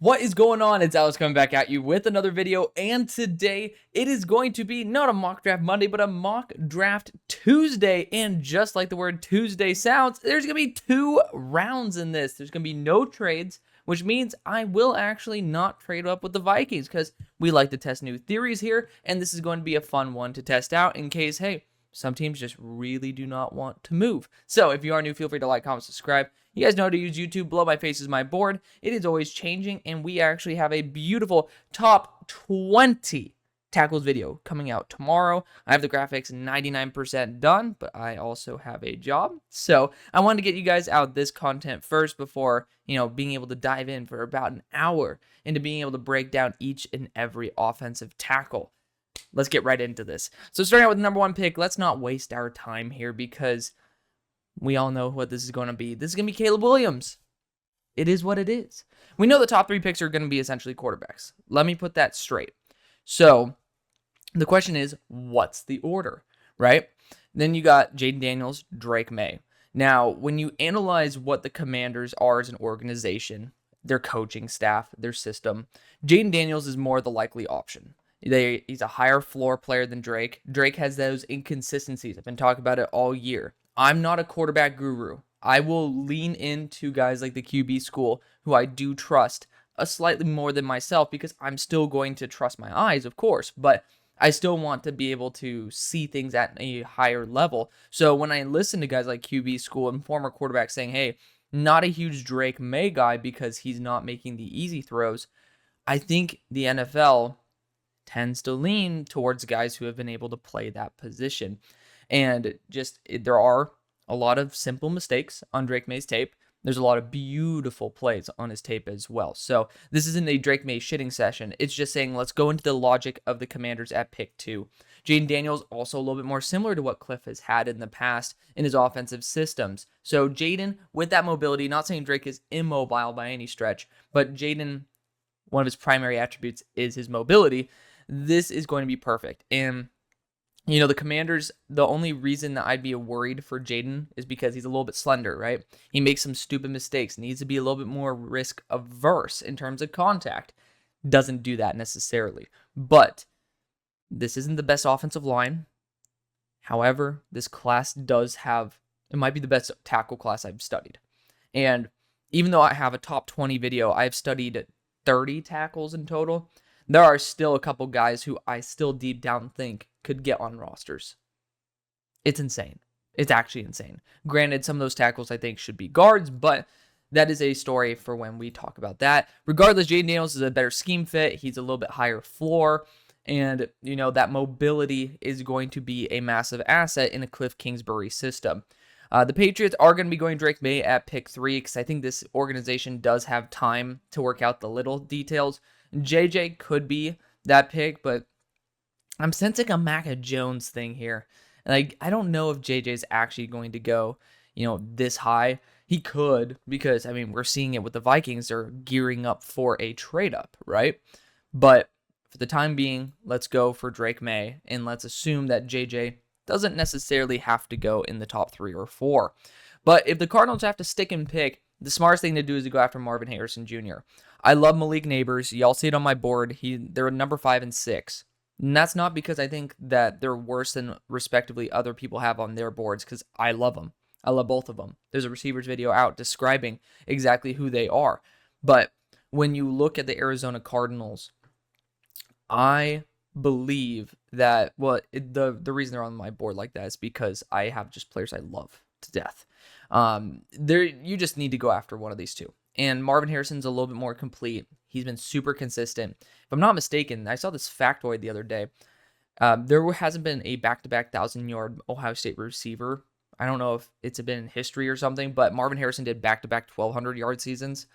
What is going on? It's Alex coming back at you with another video, and today it is going to be not a mock draft Monday, but a mock draft Tuesday. And just like the word Tuesday sounds, there's going to be 2 rounds in this. There's going to be no trades, which means I will actually not trade up with the Vikings because we like to test new theories here, and this is going to be a fun one to test out in case, hey, some teams just really do not want to move. So if you are new, feel free to like, comment, subscribe. You guys know how to use YouTube. Below my face is my board. It is always changing, and we actually have a beautiful top 20 tackles video coming out tomorrow. I have the graphics 99% done, but I also have a job. So I wanted to get you guys out this content first before, being able to dive in for about an hour into being able to break down each and every offensive tackle. Let's get right into this. So starting out with the number 1 pick, let's not waste our time here because we all know what this is going to be. This is going to be Caleb Williams. It is what it is. We know the top 3 picks are going to be essentially quarterbacks. Let me put that straight. So the question is, what's the order, right? Then you got Jaden Daniels, Drake May. Now, when you analyze what the Commanders are as an organization, their coaching staff, their system, Jaden Daniels is more the likely option. He's a higher floor player than Drake. Drake has those inconsistencies. I've been talking about it all year. I'm not a quarterback guru. I will lean into guys like the QB school who I do trust a slightly more than myself because I'm still going to trust my eyes, of course, but I still want to be able to see things at a higher level. So when I listen to guys like QB school and former quarterbacks saying, hey, not a huge Drake May guy because he's not making the easy throws, I think the NFL tends to lean towards guys who have been able to play that position. And there are a lot of simple mistakes on Drake May's tape. There's a lot of beautiful plays on his tape as well. So this isn't a Drake May shitting session. It's just saying let's go into the logic of the Commanders at pick 2. Jaden Daniels also a little bit more similar to what Cliff has had in the past in his offensive systems. So Jaden with that mobility, not saying Drake is immobile by any stretch, but Jaden, one of his primary attributes is his mobility. This is going to be perfect. And the Commanders, the only reason that I'd be worried for Jaden is because he's a little bit slender, right? He makes some stupid mistakes, needs to be a little bit more risk averse in terms of contact. Doesn't do that necessarily. But this isn't the best offensive line. However, this class it might be the best tackle class I've studied. And even though I have a top 20 video, I've studied 30 tackles in total. There are still a couple guys who I still deep down think could get on rosters. It's insane. It's actually insane. Granted, some of those tackles I think should be guards, but that is a story for when we talk about that. Regardless, Jaden Daniels is a better scheme fit. He's a little bit higher floor. And, that mobility is going to be a massive asset in a Cliff Kingsbury system. The Patriots are going to be going Drake May at pick 3 because I think this organization does have time to work out the little details. JJ could be that pick, but I'm sensing a Mac Jones thing here. And I don't know if JJ's actually going to go, this high. He could because, we're seeing it with the Vikings. They're gearing up for a trade up, right? But for the time being, let's go for Drake May, and let's assume that JJ doesn't necessarily have to go in the top 3 or 4. But if the Cardinals have to stick and pick, the smartest thing to do is to go after Marvin Harrison Jr. I love Malik Neighbors. Y'all see it on my board. They're number 5 and 6. And that's not because I think that they're worse than respectively other people have on their boards, because I love them. I love both of them. There's a receivers video out describing exactly who they are. But when you look at the Arizona Cardinals, I believe that, the reason they're on my board like that is because I have just players I love to death. You just need to go after one of these 2. And Marvin Harrison's a little bit more complete. He's been super consistent. If I'm not mistaken, I saw this factoid the other day. There hasn't been a back-to-back 1,000-yard Ohio State receiver. I don't know if it's been in history or something, but Marvin Harrison did back-to-back 1,200-yard seasons.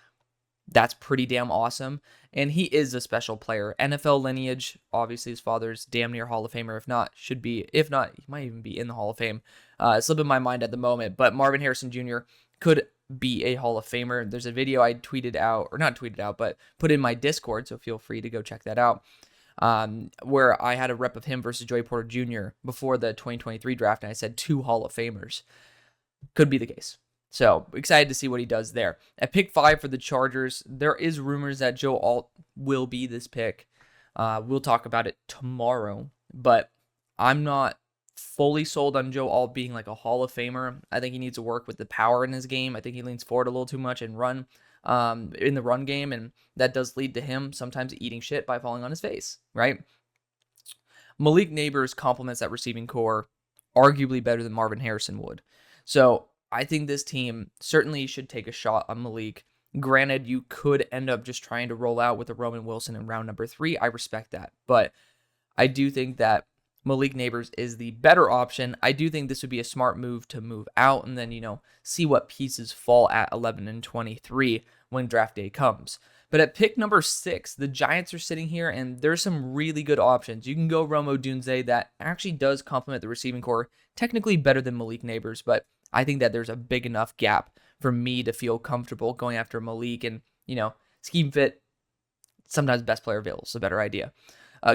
That's pretty damn awesome. And he is a special player. NFL lineage, obviously his father's damn near Hall of Famer. If not, he might even be in the Hall of Fame. It's slipping my mind at the moment, but Marvin Harrison Jr. could be a Hall of Famer. There's a video I tweeted out, or not tweeted out, but put in my Discord, so feel free to go check that out, where I had a rep of him versus Joey Porter Jr. before the 2023 draft, and I said 2 Hall of Famers. Could be the case. So excited to see what he does there. At pick 5 for the Chargers, there is rumors that Joe Alt will be this pick. We'll talk about it tomorrow, but I'm not fully sold on Joe Alt being like a Hall of Famer. I think he needs to work with the power in his game. I think he leans forward a little too much and run in the run game, and that does lead to him sometimes eating shit by falling on his face, right? Malik Neighbors complements that receiving core arguably better than Marvin Harrison would. So I think this team certainly should take a shot on Malik. Granted, you could end up just trying to roll out with a Roman Wilson in round number 3. I respect that. But I do think that Malik Neighbors is the better option. I do think this would be a smart move to move out and then, see what pieces fall at 11 and 23 when draft day comes. But at pick number 6, the Giants are sitting here, and there's some really good options. You can go Romo Dunze. That actually does complement the receiving core, technically better than Malik Neighbors, but I think that there's a big enough gap for me to feel comfortable going after Malik, and, scheme fit, sometimes best player available is a better idea.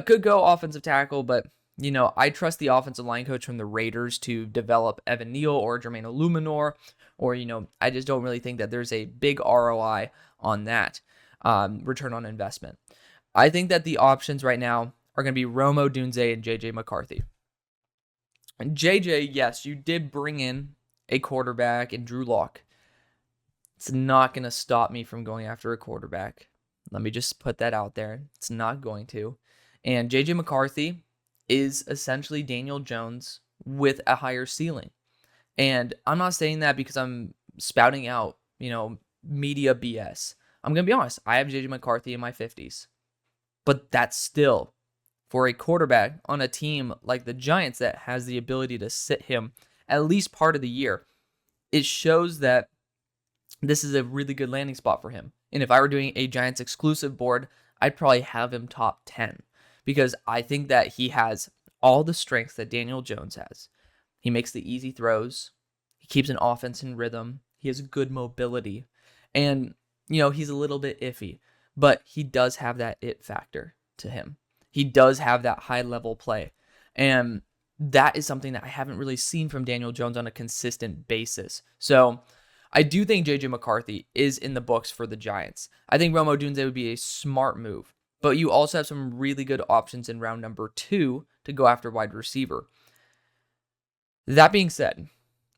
Could go offensive tackle, but, I trust the offensive line coach from the Raiders to develop Evan Neal or Jermaine Illuminor, or, I just don't really think that there's a big ROI on that. Return on investment. I think that the options right now are going to be Romo Dunze and JJ McCarthy. And JJ, yes, you did bring in a quarterback in Drew Lock. It's not going to stop me from going after a quarterback. Let me just put that out there. It's not going to. And JJ McCarthy is essentially Daniel Jones with a higher ceiling. And I'm not saying that because I'm spouting out, media BS. I'm going to be honest. I have JJ McCarthy in my 50s. But that's still, for a quarterback on a team like the Giants that has the ability to sit him at least part of the year, it shows that this is a really good landing spot for him. And if I were doing a Giants exclusive board, I'd probably have him top 10 because I think that he has all the strengths that Daniel Jones has. He makes the easy throws. He keeps an offense in rhythm. He has good mobility. And, he's a little bit iffy, but he does have that it factor to him. He does have that high level play. And that is something that I haven't really seen from Daniel Jones on a consistent basis. So I do think JJ McCarthy is in the books for the Giants. I think Romo Dunze would be a smart move, but you also have some really good options in round number 2 to go after wide receiver. That being said,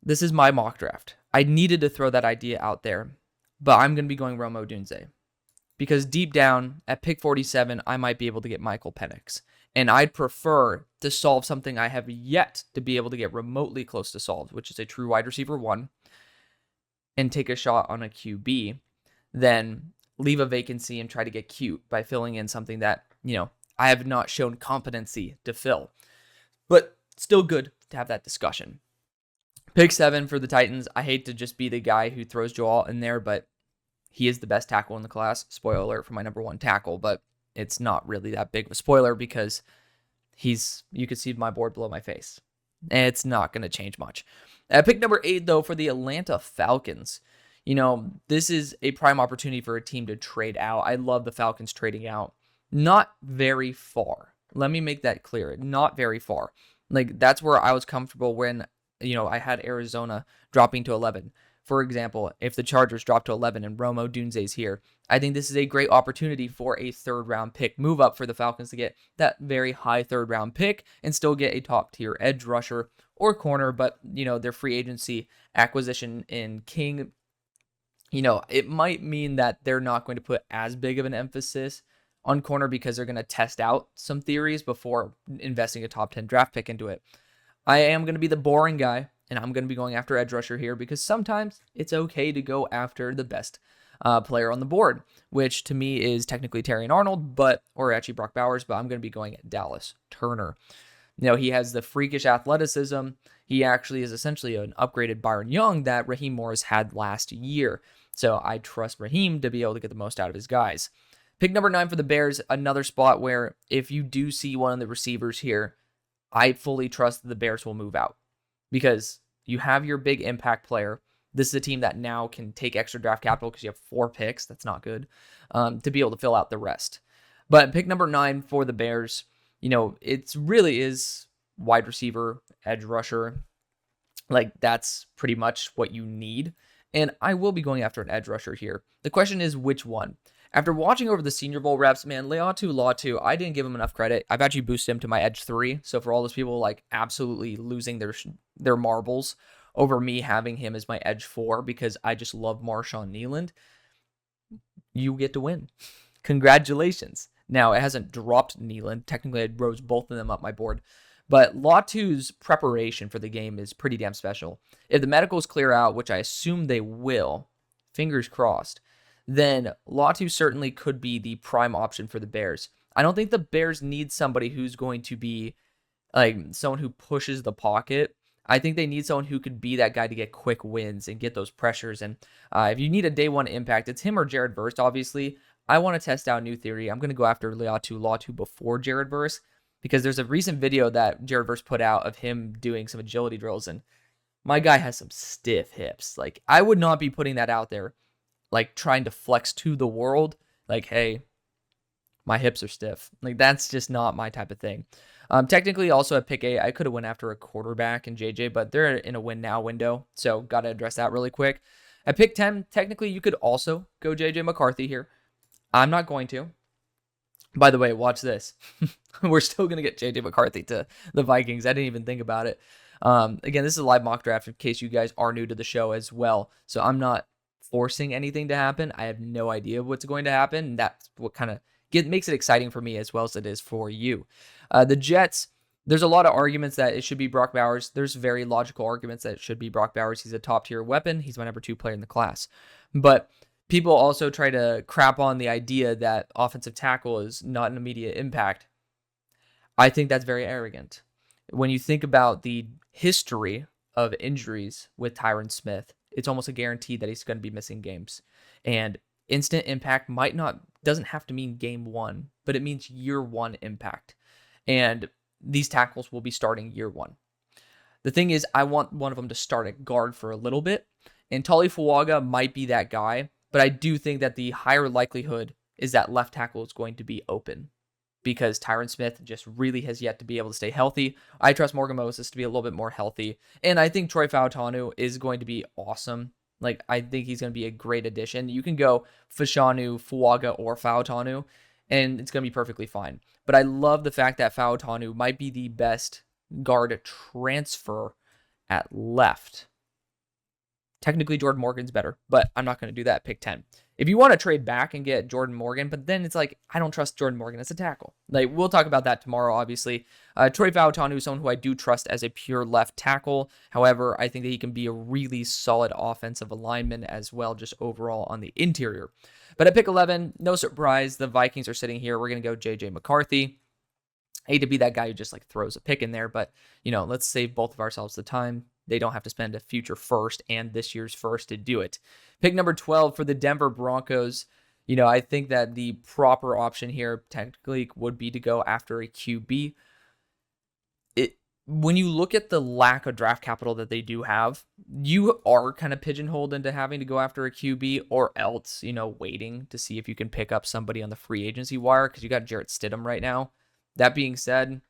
this is my mock draft. I needed to throw that idea out there, but I'm going to be going Romo Dunze because deep down at pick 47, I might be able to get Michael Penix. And I'd prefer to solve something I have yet to be able to get remotely close to solved, which is a true wide receiver 1, and take a shot on a QB, than leave a vacancy and try to get cute by filling in something that, I have not shown competency to fill. But still good to have that discussion. Pick 7 for the Titans. I hate to just be the guy who throws Joel in there, but he is the best tackle in the class. Spoiler alert for my number 1 tackle, but it's not really that big of a spoiler because you can see my board below my face. And it's not going to change much. At pick number 8, though, for the Atlanta Falcons, this is a prime opportunity for a team to trade out. I love the Falcons trading out. Not very far. Let me make that clear. Not very far. That's where I was comfortable when, I had Arizona dropping to 11. For example, if the Chargers drop to 11 and Romo Dunze's here, I think this is a great opportunity for a 3rd-round pick move up for the Falcons to get that very high 3rd-round pick and still get a top-tier edge rusher or corner, but, their free agency acquisition in King, it might mean that they're not going to put as big of an emphasis on corner because they're going to test out some theories before investing a top 10 draft pick into it. I am going to be the boring guy, and I'm going to be going after edge rusher here because sometimes it's okay to go after the best player on the board, which to me is technically Terrion Arnold, or actually Brock Bowers, but I'm going to be going at Dallas Turner. He has the freakish athleticism. He actually is essentially an upgraded Byron Young that Raheem Morris had last year. So I trust Raheem to be able to get the most out of his guys. Pick number 9 for the Bears, another spot where if you do see one of the receivers here, I fully trust that the Bears will move out because you have your big impact player. This is a team that now can take extra draft capital because you have 4 picks. That's not good, to be able to fill out the rest. But pick number 9 for the Bears, it really is wide receiver, edge rusher. That's pretty much what you need. And I will be going after an edge rusher here. The question is which one? After watching over the Senior Bowl reps, man, Latu, I didn't give him enough credit. I've actually boosted him to my edge 3. So for all those people like absolutely losing their marbles over me having him as my edge 4 because I just love Marshawn Kneeland, you get to win. Congratulations. Now, it hasn't dropped Kneeland. Technically, I rose both of them up my board. But Latu's preparation for the game is pretty damn special. If the medicals clear out, which I assume they will, fingers crossed, then Latu certainly could be the prime option for the Bears. I don't think the Bears need somebody who's going to be like someone who pushes the pocket. I think they need someone who could be that guy to get quick wins and get those pressures. And if you need a day one impact, it's him or Jared Verse, obviously. I want to test out a new theory. I'm going to go after Latu before Jared Verse because there's a recent video that Jared Verse put out of him doing some agility drills, and my guy has some stiff hips. Like, I would not be putting that out there, like trying to flex to the world. Like, hey, my hips are stiff. Like, that's just not my type of thing. Technically, also at pick 8, I could have went after a quarterback and JJ, but they're in a win now window, so got to address that really quick. At pick 10, technically, you could also go JJ McCarthy here. I'm not going to. By the way, watch this. We're still going to get JJ McCarthy to the Vikings. I didn't even think about it. Again, this is a live mock draft in case you guys are new to the show as well. So I'm not forcing anything to happen. I have no idea what's going to happen. And that's what kind of makes it exciting for me as well as it is for you. The Jets, there's a lot of arguments that it should be Brock Bowers. There's very logical arguments that it should be Brock Bowers. He's a top tier weapon. He's my number 2 player in the class. But people also try to crap on the idea that offensive tackle is not an immediate impact. I think that's very arrogant. When you think about the history of injuries with Tyron Smith, it's almost a guarantee that he's going to be missing games. And instant impact doesn't have to mean game 1, but it means year 1 impact. And these tackles will be starting year 1. The thing is, I want one of them to start at guard for a little bit. And Tali Fuaga might be that guy. But I do think that the higher likelihood is that left tackle is going to be open because Tyron Smith just really has yet to be able to stay healthy. I trust Morgan Moses to be a little bit more healthy. And I think Troy Fautanu is going to be awesome. Like, I think he's going to be a great addition. You can go Fashanu, Fuaga, or Fautanu, and it's going to be perfectly fine. But I love the fact that Fautanu might be the best guard transfer at left. Technically, Jordan Morgan's better, but I'm not going to do that at pick 10. If you want to trade back and get Jordan Morgan, but then it's like, I don't trust Jordan Morgan as a tackle. Like, we'll talk about that tomorrow, obviously. Troy Fautanu is someone who I do trust as a pure left tackle. However, I think that he can be a really solid offensive lineman as well, just overall on the interior. But at pick 11, no surprise, the Vikings are sitting here. We're going to go JJ McCarthy. I hate to be that guy who just like throws a pick in there, but let's save both of ourselves the time. They don't have to spend a future first and this year's first to do it. Pick number 12 for the Denver Broncos. I think that the proper option here technically would be to go after a QB. When you look at the lack of draft capital that they do have, you are kind of pigeonholed into having to go after a QB or else, waiting to see if you can pick up somebody on the free agency wire because you got Jarrett Stidham right now. That being said,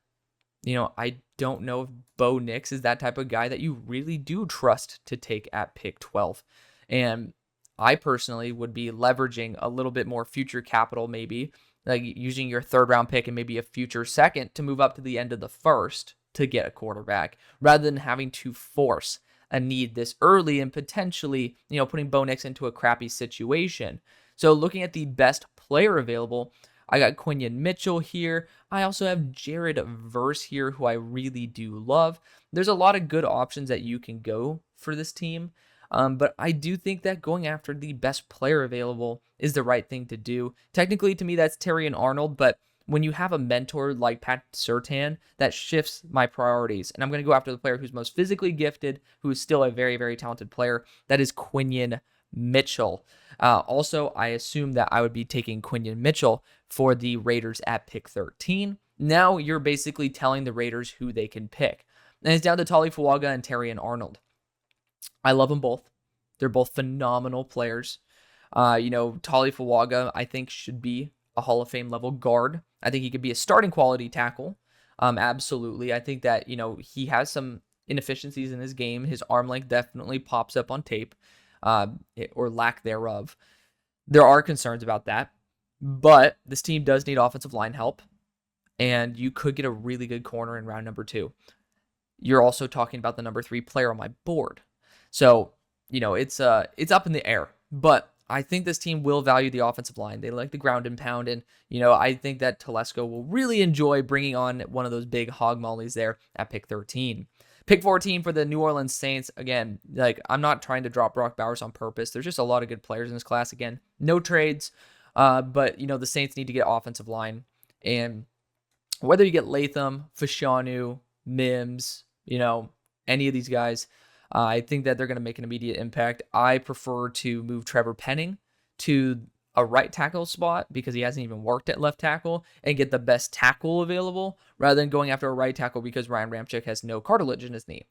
I don't know if Bo Nix is that type of guy that you really do trust to take at pick 12. And I personally would be leveraging a little bit more future capital, maybe like using your 3rd round pick and maybe a future 2nd to move up to the end of the 1st to get a quarterback rather than having to force a need this early and potentially, putting Bo Nix into a crappy situation. So looking at the best player available, I got Quinion Mitchell here. I also have Jared Verse here, who I really do love. There's a lot of good options that you can go for this team. But I do think that going after the best player available is the right thing to do. Technically, to me, that's Terrion Arnold. But when you have a mentor like Pat Surtain, that shifts my priorities. And I'm going to go after the player who's most physically gifted, who is still a very, very talented player. That is Quinion Mitchell. Also, I assume that I would be taking Quinion Mitchell for the Raiders at pick 13. Now you're basically telling the Raiders who they can pick. And it's down to Tali Fuaga and Terrion Arnold. I love them both. They're both phenomenal players. Tali Fuaga, I think, should be a Hall of Fame level guard. I think he could be a starting quality tackle. Absolutely. I think that, he has some inefficiencies in his game. His arm length definitely pops up on tape. or lack thereof. There are concerns about that, but this team does need offensive line help, and you could get a really good corner in round number 2. You're also talking about the number 3 player on my board. So, it's up in the air, but I think this team will value the offensive line. They like the ground and pound, and, I think that Telesco will really enjoy bringing on one of those big hog mollies there at pick 13. Pick 14 for the New Orleans Saints. Again, I'm not trying to drop Brock Bowers on purpose. There's just a lot of good players in this class. Again, no trades, but, the Saints need to get offensive line. And whether you get Latham, Fashanu, Mims, any of these guys, I think that they're going to make an immediate impact. I prefer to move Trevor Penning to a right tackle spot because he hasn't even worked at left tackle and get the best tackle available rather than going after a right tackle because Ryan Ramczyk has no cartilage in his knee.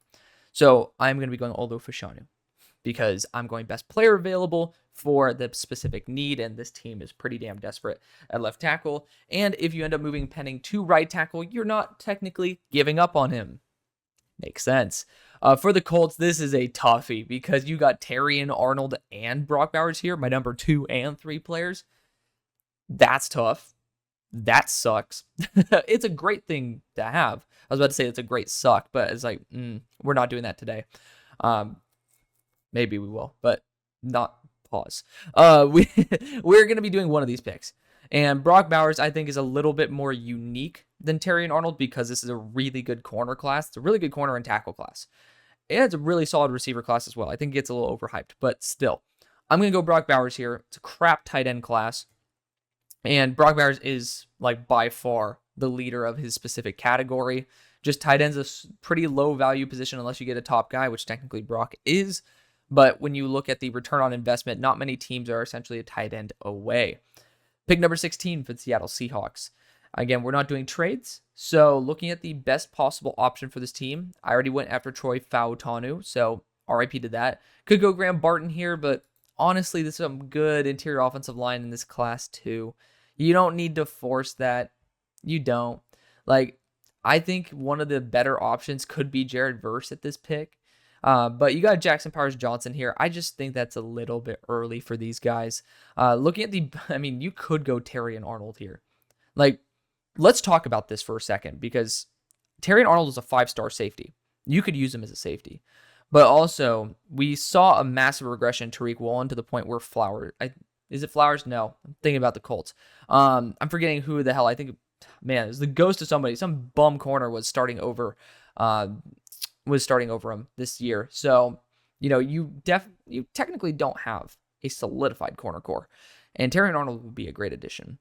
So I'm going to be going Olu Fashanu because I'm going best player available for the specific need, and this team is pretty damn desperate at left tackle. And if you end up moving Penning to right tackle, you're not technically giving up on him. Makes sense. For the Colts, this is a toughie because you got Terrion Arnold and Brock Bowers here, my number 2 and 3 players. That's tough. That sucks. It's a great thing to have. I was about to say it's a great suck, but it's like, we're not doing that today. Maybe we will, but not pause. We're going to be doing one of these picks. And Brock Bowers, I think, is a little bit more unique than Terrion Arnold because this is a really good corner class. It's a really good corner and tackle class. And it's a really solid receiver class as well. I think it gets a little overhyped, but still. I'm going to go Brock Bowers here. It's a crap tight end class. And Brock Bowers is, by far the leader of his specific category. Just tight end's a pretty low value position unless you get a top guy, which technically Brock is. But when you look at the return on investment, not many teams are essentially a tight end away. Pick number 16 for the Seattle Seahawks. Again, we're not doing trades, so looking at the best possible option for this team, I already went after Troy Fautanu, so RIP to that. Could go Graham Barton here, but honestly, this is some good interior offensive line in this class too. You don't need to force that. You don't. I think one of the better options could be Jared Verse at this pick. But you got Jackson Powers Johnson here. I just think that's a little bit early for these guys. Looking at you could go Terrion Arnold here. Let's talk about this for a second because Terrion Arnold is a 5-star safety. You could use him as a safety. But also, we saw a massive regression to Tariq Woolen to the point where is it Flowers? No, I'm thinking about the Colts. I'm forgetting who the hell. I think, man, it was the ghost of somebody. Some bum corner was starting over him this year. So, you technically don't have a solidified corner core. And Terrion Arnold would be a great addition.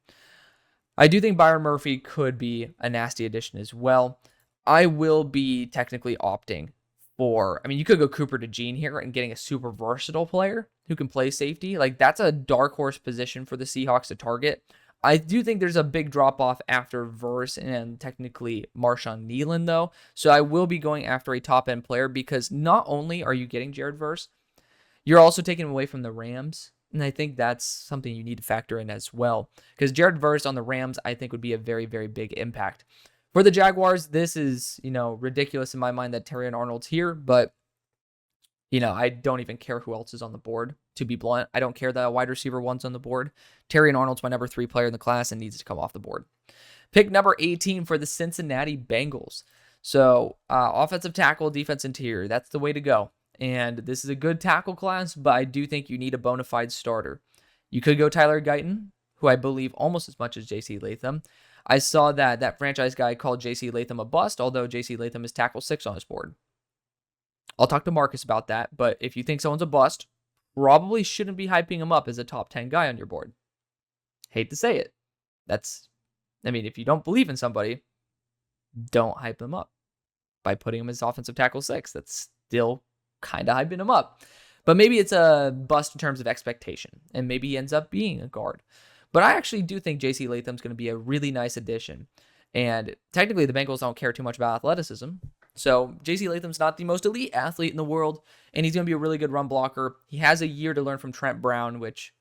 I do think Byron Murphy could be a nasty addition as well. I will be technically opting for, you could go Cooper DeJean here and getting a super versatile player who can play safety. That's a dark horse position for the Seahawks to target. I do think there's a big drop-off after Verse and technically Marshawn Nealon, though. So I will be going after a top-end player because not only are you getting Jared Verse, you're also taking him away from the Rams. And I think that's something you need to factor in as well. Because Jared Verse on the Rams, I think, would be a very, very big impact. For the Jaguars, this is, ridiculous in my mind that Terrion Arnold's here. But, I don't even care who else is on the board, to be blunt. I don't care that a wide receiver one's on the board. Terrion Arnold's my number 3 player in the class and needs to come off the board. Pick number 18 for the Cincinnati Bengals. So, offensive tackle, defense interior. That's the way to go. And this is a good tackle class, but I do think you need a bona fide starter. You could go Tyler Guyton, who I believe almost as much as J.C. Latham. I saw that franchise guy called J.C. Latham a bust, although J.C. Latham is tackle 6 on his board. I'll talk to Marcus about that, but if you think someone's a bust, probably shouldn't be hyping him up as a top 10 guy on your board. Hate to say it. If you don't believe in somebody, don't hype them up by putting him as offensive tackle 6. That's still kind of hyping him up. But maybe it's a bust in terms of expectation, and maybe he ends up being a guard. But I actually do think J.C. Latham's going to be a really nice addition. And technically, the Bengals don't care too much about athleticism. So J.C. Latham's not the most elite athlete in the world, and he's going to be a really good run blocker. He has a year to learn from Trent Brown, which,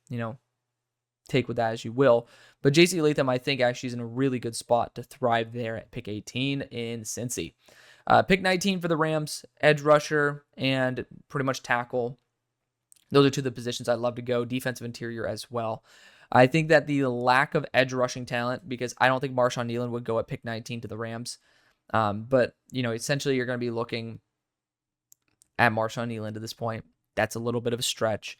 take with that as you will. But J.C. Latham, I think, actually is in a really good spot to thrive there at pick 18 in Cincy. Pick 19 for the Rams, edge rusher and pretty much tackle. Those are two of the positions I'd love to go. Defensive interior as well. I think that the lack of edge rushing talent, because I don't think Marshawn Nealon would go at pick 19 to the Rams. But, essentially you're going to be looking at Marshawn Nealon at this point. That's a little bit of a stretch.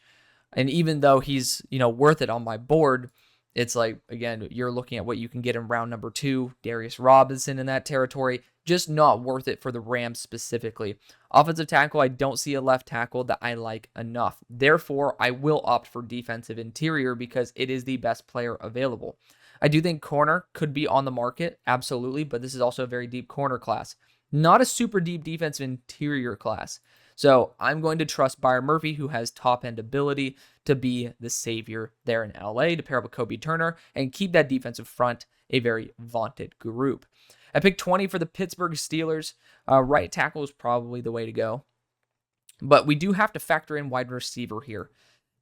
And even though he's, worth it on my board, it's like, again, you're looking at what you can get in round number 2, Darius Robinson in that territory, just not worth it for the Rams specifically. Offensive tackle, I don't see a left tackle that I like enough. Therefore, I will opt for defensive interior because it is the best player available. I do think corner could be on the market, absolutely, but this is also a very deep corner class. Not a super deep defensive interior class. So I'm going to trust Byron Murphy, who has top-end ability to be the savior there in LA, to pair up with Kobe Turner and keep that defensive front a very vaunted group. At pick 20 for the Pittsburgh Steelers, right tackle is probably the way to go. But we do have to factor in wide receiver here.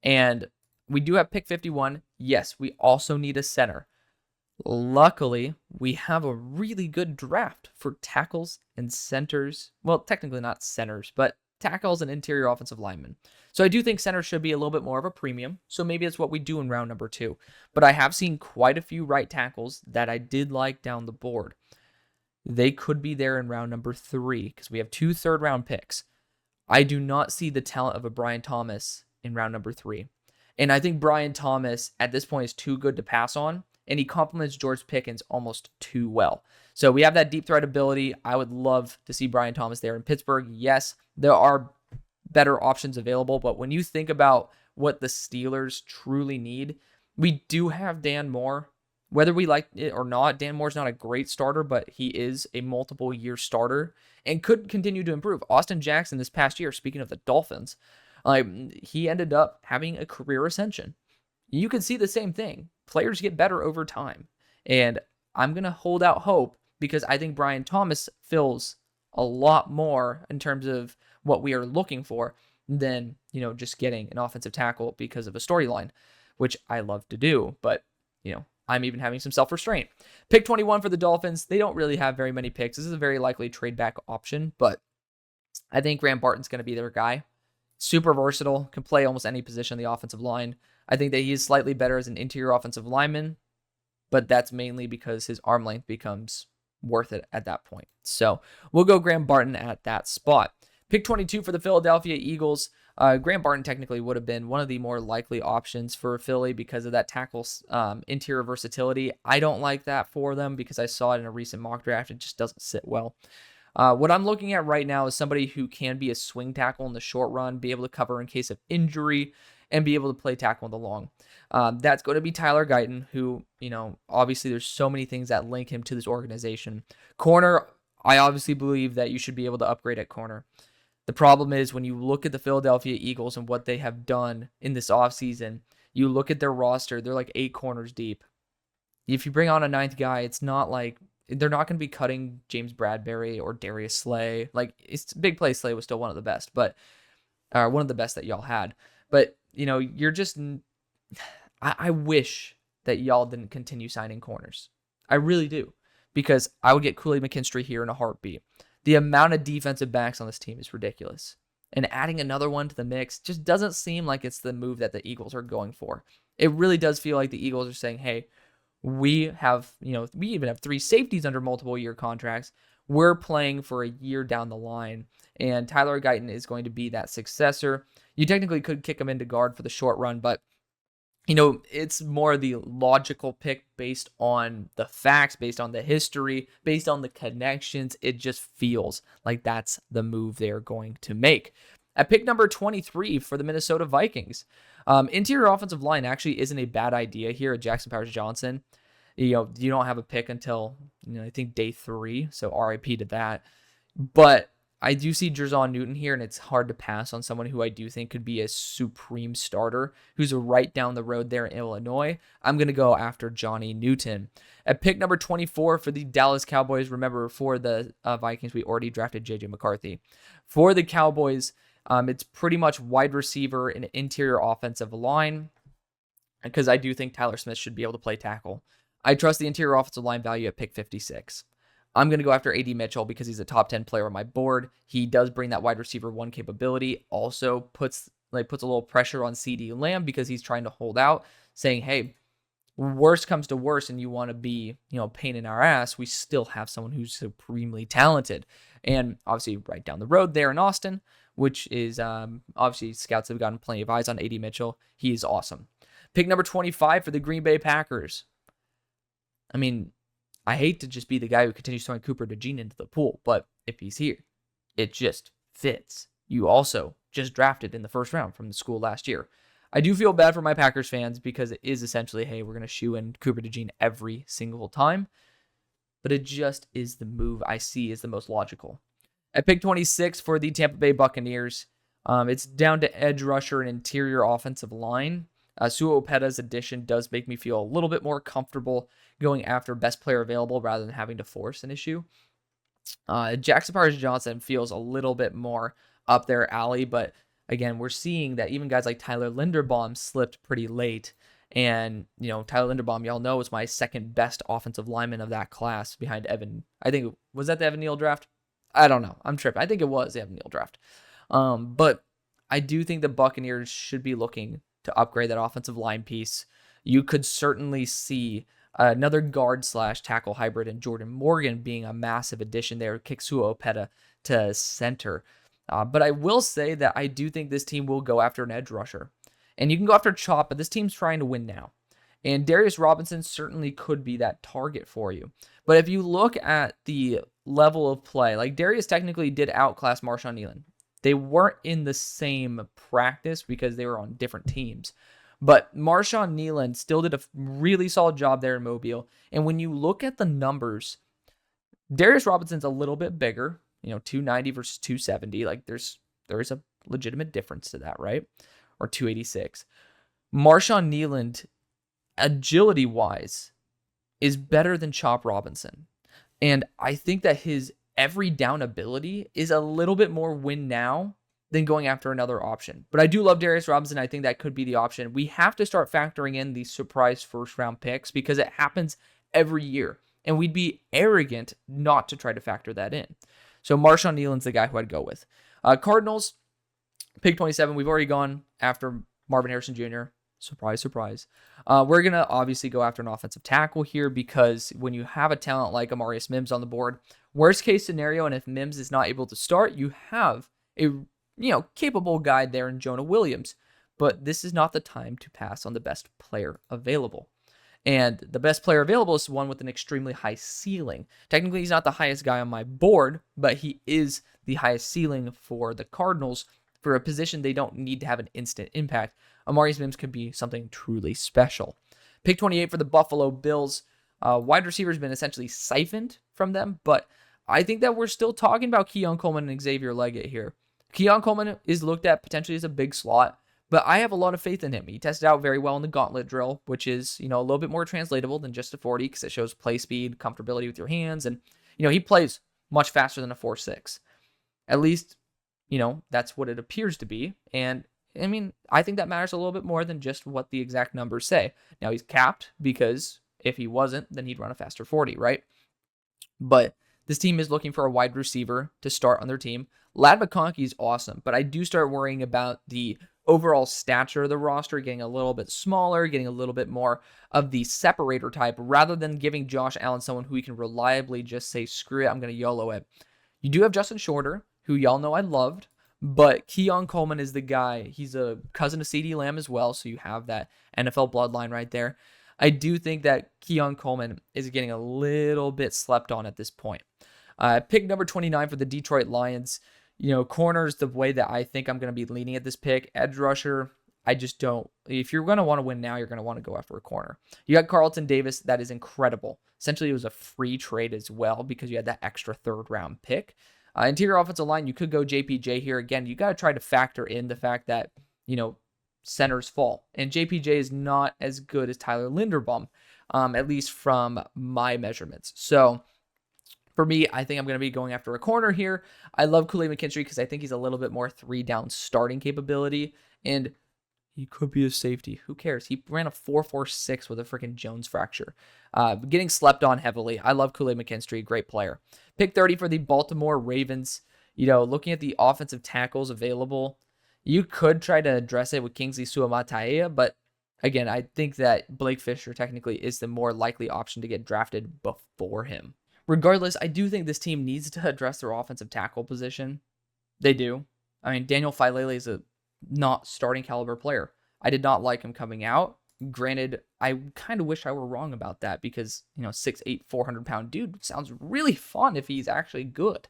And we do have pick 51. Yes, we also need a center. Luckily, we have a really good draft for tackles and centers. Well, technically not centers, but tackles and interior offensive linemen. So I do think center should be a little bit more of a premium. So maybe it's what we do in round number 2. But I have seen quite a few right tackles that I did like down the board. They could be there in round number 3 because we have 2 third-round picks. I do not see the talent of a Brian Thomas in round number 3. And I think Brian Thomas at this point is too good to pass on. And he complements George Pickens almost too well. So we have that deep threat ability. I would love to see Brian Thomas there in Pittsburgh. Yes, there are better options available, but when you think about what the Steelers truly need, we do have Dan Moore. Whether we like it or not, Dan Moore's not a great starter, but he is a multiple-year starter and could continue to improve. Austin Jackson this past year, speaking of the Dolphins, he ended up having a career ascension. You could see the same thing. Players get better over time. And I'm going to hold out hope because I think Brian Thomas fills a lot more in terms of what we are looking for than, just getting an offensive tackle because of a storyline, which I love to do. But, I'm even having some self-restraint. Pick 21 for the Dolphins. They don't really have very many picks. This is a very likely trade back option, but I think Graham Barton's going to be their guy. Super versatile, can play almost any position on the offensive line. I think that he is slightly better as an interior offensive lineman, but that's mainly because his arm length becomes worth it at that point. So we'll go Graham Barton at that spot. Pick 22 for the Philadelphia Eagles. Graham Barton technically would have been one of the more likely options for Philly because of that tackle's interior versatility. I don't like that for them because I saw it in a recent mock draft. It just doesn't sit well. What I'm looking at right now is somebody who can be a swing tackle in the short run, be able to cover in case of injury, and be able to play tackle in the long. That's going to be Tyler Guyton, who, obviously there's so many things that link him to this organization. Corner, I obviously believe that you should be able to upgrade at corner. The problem is when you look at the Philadelphia Eagles and what they have done in this offseason, you look at their roster, they're like 8 corners deep. If you bring on a 9th guy, it's not like they're not going to be cutting James Bradbury or Darius Slay. Like, it's big play. Slay was still one of the best, but one of the best that y'all had. But, you're just, I wish that y'all didn't continue signing corners. I really do, because I would get Kool-Aid McKinstry here in a heartbeat. The amount of defensive backs on this team is ridiculous. And adding another one to the mix just doesn't seem like it's the move that the Eagles are going for. It really does feel like the Eagles are saying, hey, we have, we even have 3 safeties under multiple year contracts. We're playing for a year down the line. And Tyler Guyton is going to be that successor. You technically could kick him into guard for the short run, but it's more the logical pick based on the facts, based on the history, based on the connections. It just feels like that's the move they're going to make. At pick number 23 for the Minnesota Vikings, interior offensive line actually isn't a bad idea here at Jackson Powers Johnson. You don't have a pick until, I think day 3, so RIP to that. But I do see Jerzon Newton here, and it's hard to pass on someone who I do think could be a supreme starter, who's right down the road there in Illinois. I'm going to go after Johnny Newton. At pick number 24 for the Dallas Cowboys, remember, for the Vikings, we already drafted J.J. McCarthy. For the Cowboys, it's pretty much wide receiver and interior offensive line, because I do think Tyler Smith should be able to play tackle. I trust the interior offensive line value at pick 56. I'm going to go after A.D. Mitchell because he's a top 10 player on my board. He does bring that wide receiver 1 capability, also puts like puts a little pressure on CD Lamb because he's trying to hold out, saying, hey, worst comes to worst and you want to be, pain in our ass, we still have someone who's supremely talented. And obviously right down the road there in Austin, which is obviously scouts have gotten plenty of eyes on AD Mitchell. He is awesome. Pick number 25 for the Green Bay Packers. I mean, I hate to just be the guy who continues throwing Cooper DeJean into the pool, but if he's here, it just fits. You also just drafted in the first round from the school last year. I do feel bad for my Packers fans because it is essentially, hey, we're going to shoe in Cooper DeJean every single time. But it just is the move I see is the most logical. At pick 26 for the Tampa Bay Buccaneers, it's down to edge rusher and interior offensive line. Sua Opeta's addition does make me feel a little bit more comfortable going after best player available rather than having to force an issue. Jackson Powers-Johnson feels a little bit more up their alley, but again, we're seeing that even guys like Tyler Linderbaum slipped pretty late. And, Tyler Linderbaum, y'all know, is my second best offensive lineman of that class behind Evan. I think, was that the Evan Neal draft? I don't know. I'm tripping. I think it was the Evan Neal draft. But I do think the Buccaneers should be looking to upgrade that offensive line piece. You could certainly see another guard/tackle hybrid in Jordan Morgan being a massive addition there. Kick Sua Opeta to center. But I will say that I do think this team will go after an edge rusher. And you can go after Chop, but this team's trying to win now. And Darius Robinson certainly could be that target for you. But if you look at the level of play, like Darius technically did outclass Marshawn Nealon. They weren't in the same practice because they were on different teams. But Marshawn Nealon still did a really solid job there in Mobile. And when you look at the numbers, Darius Robinson's a little bit bigger, 290 versus 270. Like there is a legitimate difference to that, right? Or 286. Marshawn Nealon, agility-wise, is better than Chop Robinson. And I think that his every down ability is a little bit more win now than going after another option. But I do love Darius Robinson. I think that could be the option. We have to start factoring in these surprise first-round picks because it happens every year. And we'd be arrogant not to try to factor that in. So Marshawn Nealon's the guy who I'd go with. Cardinals, pick 27. We've already gone after Marvin Harrison Jr. Surprise, surprise. We're going to obviously go after an offensive tackle here because when you have a talent like Amarius Mims on the board, worst case scenario, and if Mims is not able to start, you have a capable guy there in Jonah Williams. But this is not the time to pass on the best player available. And the best player available is one with an extremely high ceiling. Technically, he's not the highest guy on my board, but he is the highest ceiling for the Cardinals. For a position they don't need to have an instant impact, Amarius Mims could be something truly special. Pick 28 for the Buffalo Bills. Wide receiver has been essentially siphoned from them, but I think that we're still talking about Keon Coleman and Xavier Leggett here. Keon Coleman is looked at potentially as a big slot, but I have a lot of faith in him. He tested out very well in the gauntlet drill, which is, a little bit more translatable than just a 40 because it shows play speed, comfortability with your hands, and, he plays much faster than a 4.6. At least, that's what it appears to be. And I mean, I think that matters a little bit more than just what the exact numbers say. Now he's capped because if he wasn't, then he'd run a faster 40, right? But this team is looking for a wide receiver to start on their team. Ladd McConkey is awesome, but I do start worrying about the overall stature of the roster getting a little bit smaller, getting a little bit more of the separator type, rather than giving Josh Allen someone who he can reliably just say, screw it, I'm going to YOLO it. You do have Justin Shorter, who y'all know I loved, but Keon Coleman is the guy. He's a cousin of CeeDee Lamb as well, so you have that NFL bloodline right there. I do think that Keon Coleman is getting a little bit slept on at this point. Pick number 29 for the Detroit Lions. Corners the way that I think I'm going to be leaning at this pick. Edge rusher, I just don't. If you're going to want to win now, you're going to want to go after a corner. You got Carlton Davis. That is incredible. Essentially, it was a free trade as well because you had that extra third-round pick. Interior offensive line, you could go JPJ here. Again, you got to try to factor in the fact that, centers fall. And JPJ is not as good as Tyler Linderbaum, at least from my measurements. So for me, I think I'm going to be going after a corner here. I love Kool-Aid McKinstry because I think he's a little bit more 3-down starting capability. And he could be a safety. Who cares? He ran a 4.46 with a freaking Jones fracture. Getting slept on heavily. I love Kool-Aid McKinstry. Great player. Pick 30 for the Baltimore Ravens. Looking at the offensive tackles available, You could try to address it with Kingsley Suamataia, but again, I think that Blake Fisher technically is the more likely option to get drafted before him. Regardless, I do think this team needs to address their offensive tackle position. They do. I mean, Daniel Filele is a not starting caliber player. I did not like him coming out. Granted, I kind of wish I were wrong about that because, 6'8", 400-pound dude sounds really fun if he's actually good.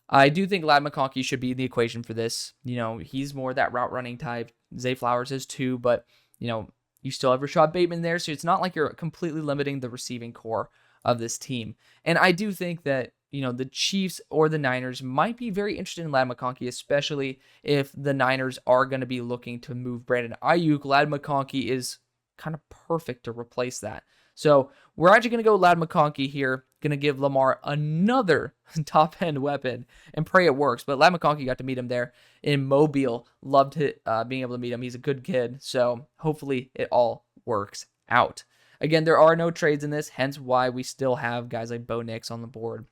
I do think Ladd McConkey should be in the equation for this. He's more that route running type. Zay Flowers is too, but, you still have Rashad Bateman there, so it's not like you're completely limiting the receiving core of this team. And I do think that, the Chiefs or the Niners might be very interested in Ladd McConkey, especially if the Niners are going to be looking to move Brandon Ayuk. Ladd McConkey is kind of perfect to replace that. So we're actually going to go Ladd McConkey here. Going to give Lamar another top-end weapon and pray it works. But Ladd McConkey got to meet him there in Mobile. Loved it, being able to meet him. He's a good kid. So hopefully it all works out. Again, there are no trades in this, hence why we still have guys like Bo Nix on the board.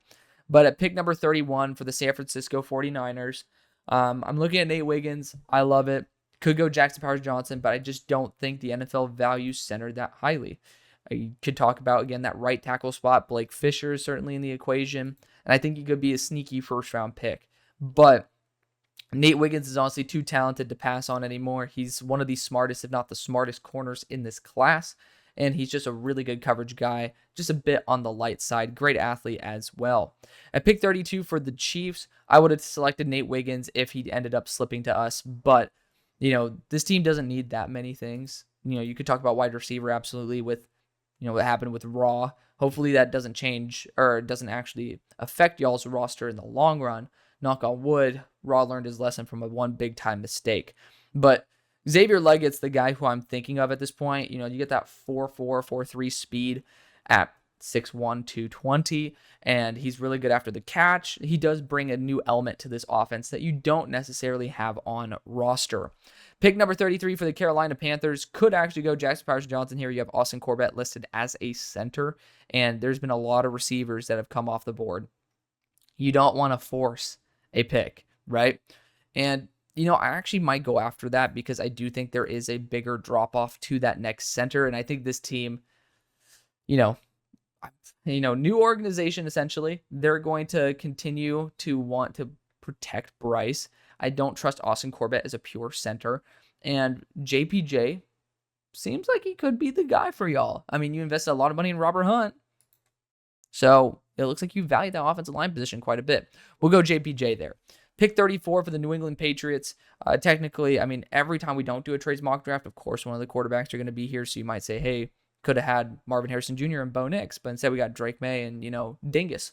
But at pick number 31 for the San Francisco 49ers, I'm looking at Nate Wiggins. I love it. Could go Jackson Powers-Johnson, but I just don't think the NFL values center that highly. I could talk about, again, that right tackle spot. Blake Fisher is certainly in the equation, and I think he could be a sneaky first-round pick. But Nate Wiggins is honestly too talented to pass on anymore. He's one of the smartest, if not the smartest, corners in this class, and he's just a really good coverage guy, just a bit on the light side. Great athlete as well. At pick 32 for the Chiefs, I would have selected Nate Wiggins if he ended up slipping to us, but, this team doesn't need that many things. You could talk about wide receiver absolutely with, what happened with Raw. Hopefully that doesn't change or doesn't actually affect y'all's roster in the long run. Knock on wood, Raw learned his lesson from one big-time mistake. But Xavier Leggett's the guy who I'm thinking of at this point. You get that 4.4, 4.3 speed at 6'1", 220, and he's really good after the catch. He does bring a new element to this offense that you don't necessarily have on roster. Pick number 33 for the Carolina Panthers could actually go Jackson Powers-Johnson here. You have Austin Corbett listed as a center, and there's been a lot of receivers that have come off the board. You don't want to force a pick, right? And I actually might go after that because I do think there is a bigger drop-off to that next center. And I think this team, new organization, essentially, they're going to continue to want to protect Bryce. I don't trust Austin Corbett as a pure center. And JPJ seems like he could be the guy for y'all. I mean, you invested a lot of money in Robert Hunt. So it looks like you value that offensive line position quite a bit. We'll go JPJ there. Pick 34 for the New England Patriots. Technically, I mean, every time we don't do a trades mock draft, of course, one of the quarterbacks are going to be here. So you might say, hey, could have had Marvin Harrison Jr. and Bo Nix, but instead we got Drake May and, Dingus.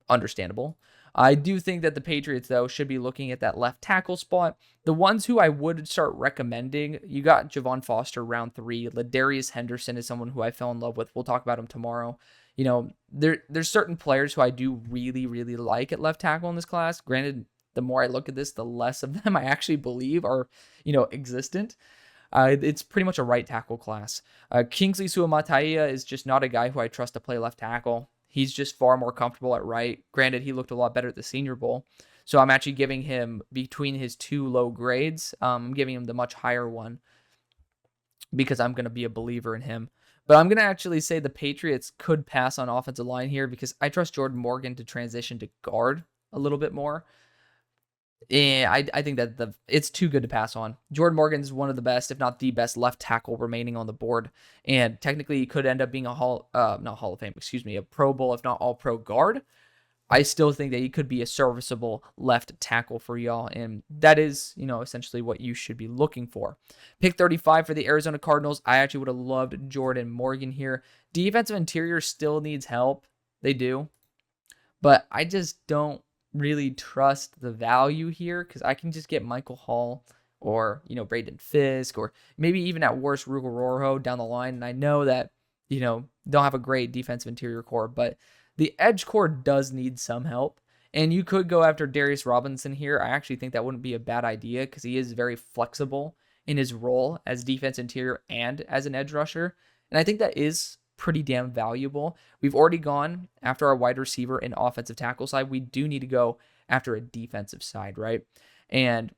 Understandable. I do think that the Patriots, though, should be looking at that left tackle spot. The ones who I would start recommending, you got Javon Foster, round 3. Ladarius Henderson is someone who I fell in love with. We'll talk about him tomorrow. There's certain players who I do really, really like at left tackle in this class. Granted, the more I look at this, the less of them I actually believe are, existent. It's pretty much a right tackle class. Kingsley Suamataia is just not a guy who I trust to play left tackle. He's just far more comfortable at right. Granted, he looked a lot better at the Senior Bowl. So I'm actually giving him, between his two low grades, I'm giving him the much higher one because I'm going to be a believer in him. But I'm going to actually say the Patriots could pass on offensive line here because I trust Jordan Morgan to transition to guard a little bit more. Yeah, I think that it's too good to pass on. Jordan Morgan is one of the best, if not the best, left tackle remaining on the board. And technically, he could end up being a a Pro Bowl, if not All-Pro guard. I still think that he could be a serviceable left tackle for y'all. And that is, essentially what you should be looking for. Pick 35 for the Arizona Cardinals. I actually would have loved Jordan Morgan here. Defensive interior still needs help. They do. But I just don't really trust the value here because I can just get Michael Hall or, Braden Fisk or maybe even at worst Rugal Rorho down the line. And I know that, don't have a great defensive interior core, but the edge core does need some help. And you could go after Darius Robinson here. I actually think that wouldn't be a bad idea because he is very flexible in his role as defense interior and as an edge rusher. And I think that is pretty damn valuable. We've already gone after our wide receiver and offensive tackle side. We do need to go after a defensive side, right? And,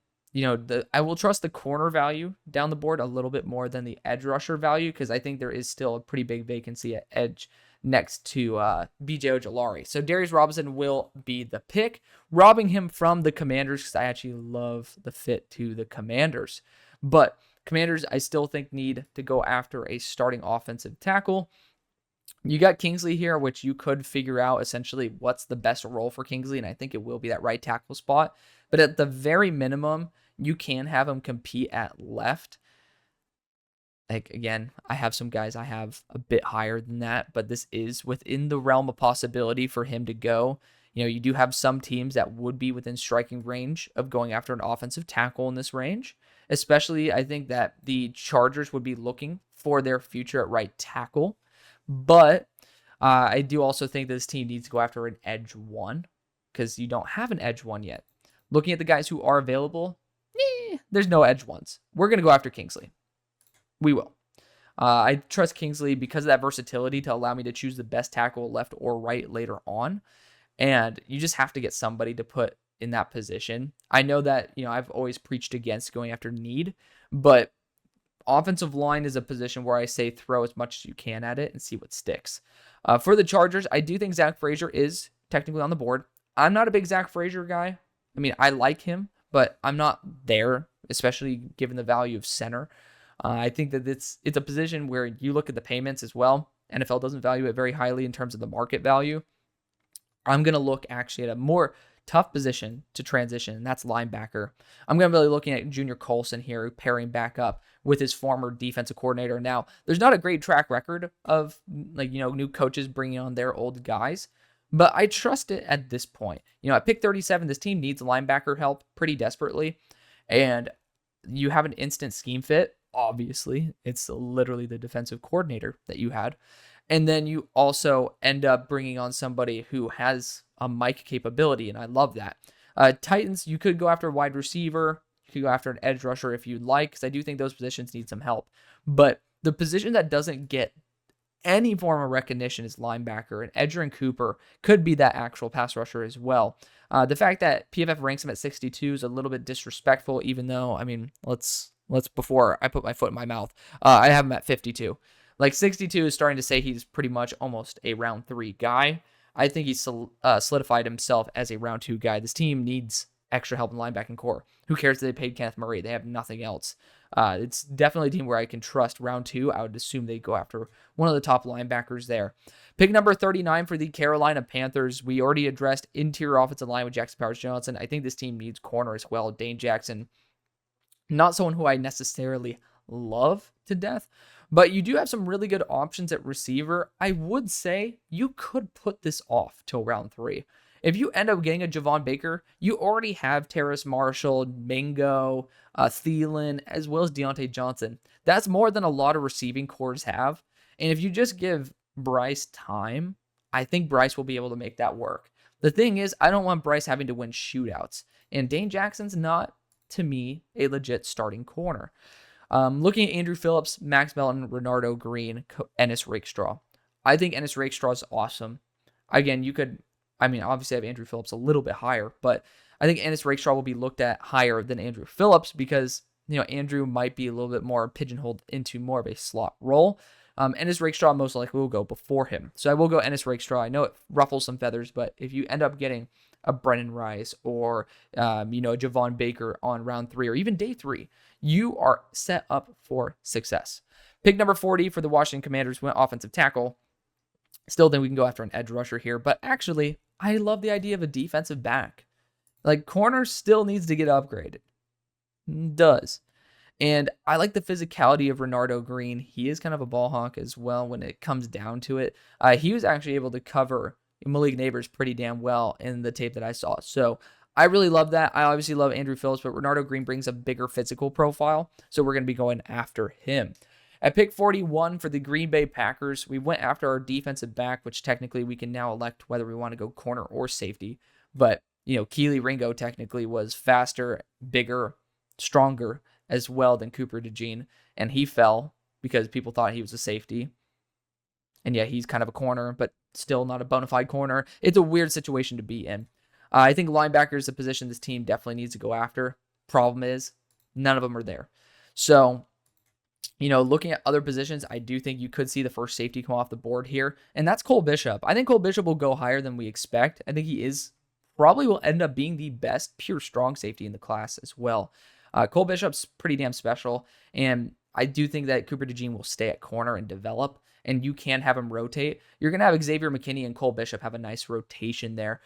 I will trust the corner value down the board a little bit more than the edge rusher value, because I think there is still a pretty big vacancy at edge next to B.J. Ojulari. So Darius Robinson will be the pick, robbing him from the Commanders, because I actually love the fit to the Commanders. But Commanders, I still think, need to go after a starting offensive tackle. You got Kingsley here, which you could figure out essentially what's the best role for Kingsley, and I think it will be that right tackle spot. But at the very minimum, you can have him compete at left. Like, again, I have some guys I have a bit higher than that, but this is within the realm of possibility for him to go. You do have some teams that would be within striking range of going after an offensive tackle in this range. Especially, I think that the Chargers would be looking for their future at right tackle. But I do also think this team needs to go after an edge one, because you don't have an edge one yet. Looking at the guys who are available, there's no edge ones. We're going to go after Kingsley. We will. I trust Kingsley because of that versatility to allow me to choose the best tackle left or right later on. And you just have to get somebody to put in that position. I know that, I've always preached against going after need, but offensive line is a position where I say throw as much as you can at it and see what sticks. For the Chargers, I do think Zach Frazier is technically on the board. I'm not a big Zach Frazier guy. I mean, I like him, but I'm not there, especially given the value of center. I think that it's a position where you look at the payments as well. NFL doesn't value it very highly in terms of the market value. I'm going to look actually at a more tough position to transition, and that's linebacker. I'm going to be really looking at Junior Colson here, pairing back up with his former defensive coordinator. Now, there's not a great track record of new coaches bringing on their old guys, but I trust it at this point. At pick 37, this team needs linebacker help pretty desperately, and you have an instant scheme fit. Obviously, it's literally the defensive coordinator that you had. And then you also end up bringing on somebody who has a mic capability, and I love that. Titans, you could go after a wide receiver. You could go after an edge rusher if you'd like, because I do think those positions need some help. But the position that doesn't get any form of recognition is linebacker, and Edgerrin Cooper could be that actual pass rusher as well. The fact that PFF ranks him at 62 is a little bit disrespectful, even though, let's before I put my foot in my mouth, I have him at 52. Like 62 is starting to say he's pretty much almost a round 3 guy. I think he's solidified himself as a round 2 guy. This team needs extra help in linebacking core. Who cares that they paid Kenneth Murray? They have nothing else. It's definitely a team where I can trust round 2. I would assume they go after one of the top linebackers there. Pick number 39 for the Carolina Panthers. We already addressed interior offensive line with Jackson Powers-Johnson. I think this team needs corner as well. Dane Jackson, not someone who I necessarily love to death, but you do have some really good options at receiver. I would say you could put this off till round 3. If you end up getting a Javon Baker, you already have Terrace Marshall, Mingo, Thielen, as well as Deontay Johnson. That's more than a lot of receiving cores have. And if you just give Bryce time, I think Bryce will be able to make that work. The thing is, I don't want Bryce having to win shootouts. And Dane Jackson's not, to me, a legit starting corner. Looking at Andrew Phillips, Max Melton, Renardo Green, Ennis Rakestraw. I think Ennis Rakestraw is awesome. Again, obviously I have Andrew Phillips a little bit higher, but I think Ennis Rakestraw will be looked at higher than Andrew Phillips because, Andrew might be a little bit more pigeonholed into more of a slot role. Ennis Rakestraw most likely will go before him. So I will go Ennis Rakestraw. I know it ruffles some feathers, but if you end up getting a Brennan Rice or, Javon Baker on round 3 or even day 3, you are set up for success. Pick number 40 for the Washington Commanders went offensive tackle. Still think we can go after an edge rusher here, but actually, I love the idea of a defensive back. Like, corner still needs to get upgraded. Does. And I like the physicality of Renardo Green. He is kind of a ball hawk as well when it comes down to it. He was actually able to cover Malik Neighbors pretty damn well in the tape that I saw. So I really love that. I obviously love Andrew Phillips, but Renardo Green brings a bigger physical profile, so we're going to be going after him. At pick 41 for the Green Bay Packers, we went after our defensive back, which technically we can now elect whether we want to go corner or safety. But, Keely Ringo technically was faster, bigger, stronger as well than Cooper DeJean, and he fell because people thought he was a safety. And yeah, he's kind of a corner, but still not a bona fide corner. It's a weird situation to be in. I think linebacker is a position this team definitely needs to go after. Problem is, none of them are there. So, looking at other positions, I do think you could see the first safety come off the board here, and that's Cole Bishop. I think Cole Bishop will go higher than we expect. I think he probably will end up being the best pure strong safety in the class as well. Cole Bishop's pretty damn special, and I do think that Cooper DeJean will stay at corner and develop, and you can have him rotate. You're going to have Xavier McKinney and Cole Bishop have a nice rotation there,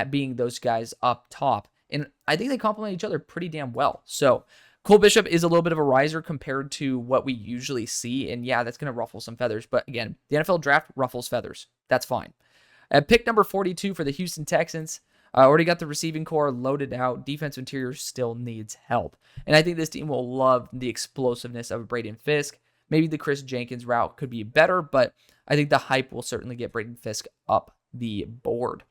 being those guys up top. And I think they complement each other pretty damn well. So Cole Bishop is a little bit of a riser compared to what we usually see. And yeah, that's going to ruffle some feathers. But again, the NFL draft ruffles feathers. That's fine. At pick number 42 for the Houston Texans, already got the receiving core loaded out. Defensive interior still needs help. And I think this team will love the explosiveness of Braden Fisk. Maybe the Chris Jenkins route could be better, but I think the hype will certainly get Braden Fisk up the board.